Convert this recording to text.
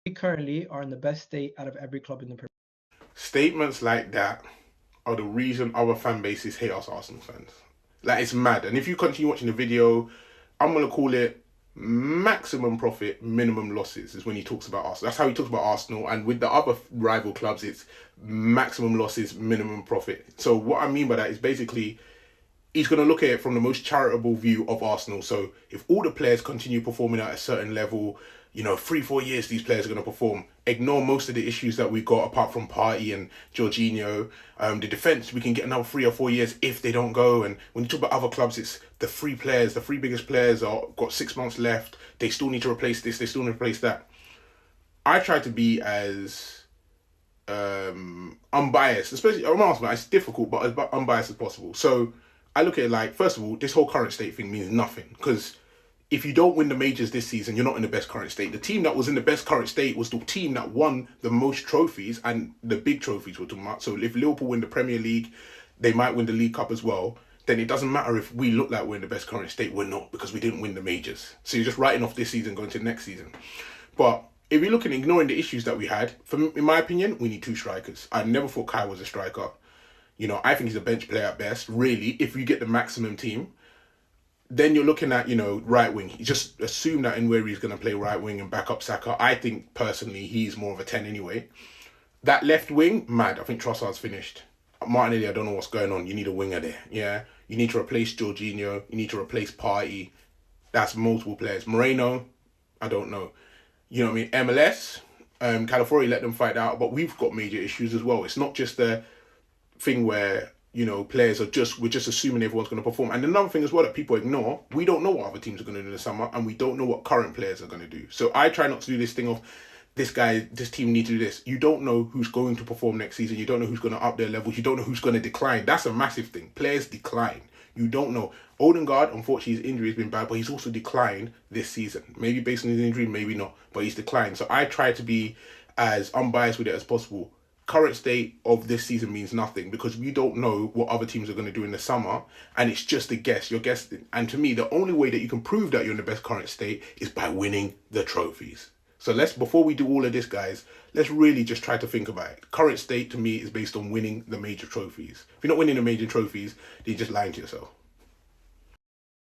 We currently are in the best state out of every club in the Premier Statements like that are the reason other fan bases hate us Arsenal fans. Like, it's mad. And if you continue watching the video, I'm gonna call it maximum profit, minimum losses is when he talks about Arsenal. That's how he talks about Arsenal. And with the other rival clubs, it's maximum losses, minimum profit. So what I mean by that is basically he's going to look at it from the most charitable view of Arsenal. So if all the players continue performing at a certain level, you know, 3-4 years these players are going to perform. Ignore most of the issues that we got apart from Partey and Jorginho. The defense, we can get another 3 or 4 years if they don't go. And when you talk about other clubs, it's the three players, the three biggest players are got 6 months left. They still need to replace this. They still need to replace that. I try to be as unbiased, especially I'm Arsenal. It's difficult, but as unbiased as possible. So I look at it like, first of all, this whole current state thing means nothing because if you don't win the majors this season, you're not in the best current state. The team that was in the best current state was the team that won the most trophies, and the big trophies we're talking about. So if Liverpool win the Premier League, they might win the League Cup as well. Then it doesn't matter if we look like we're in the best current state. We're not, because we didn't win the majors. So you're just writing off this season going to next season. But if you're looking ignoring the issues that we had, in my opinion, we need two strikers. I never thought Kai was a striker. You know, I think he's a bench player at best. Really, if you get the maximum team, then you're looking at, you know, right wing. You just assume that in where he's going to play right wing and back up Saka. I think personally he's more of a 10 anyway. That left wing, mad. I think Trossard's finished. Martinelli, I don't know what's going on. You need a winger there. Yeah. You need to replace Jorginho. You need to replace Partey. That's multiple players. Moreno, I don't know. You know what I mean? MLS, California let them fight out, but we've got major issues as well. It's not just the thing where, you know, players are we're just assuming everyone's going to perform. And another thing as well that people ignore, we don't know what other teams are going to do in the summer, and we don't know what current players are going to do. So I try not to do this thing of this team need to do this. You don't know who's going to perform next season. You don't know who's going to up their levels. You don't know who's going to decline. That's a massive thing. Players decline. You don't know. Odegaard, unfortunately, his injury has been bad, but he's also declined this season. Maybe based on his injury, maybe not, but he's declined. So I try to be as unbiased with it as possible. Current state of this season means nothing because we don't know what other teams are going to do in the summer, and it's just a guess. You're guessing. And to me, the only way that you can prove that you're in the best current state is by winning the trophies. So before we do all of this, guys, let's really just try to think about it. Current state to me is based on winning the major trophies. If you're not winning the major trophies, then you're just lying to yourself.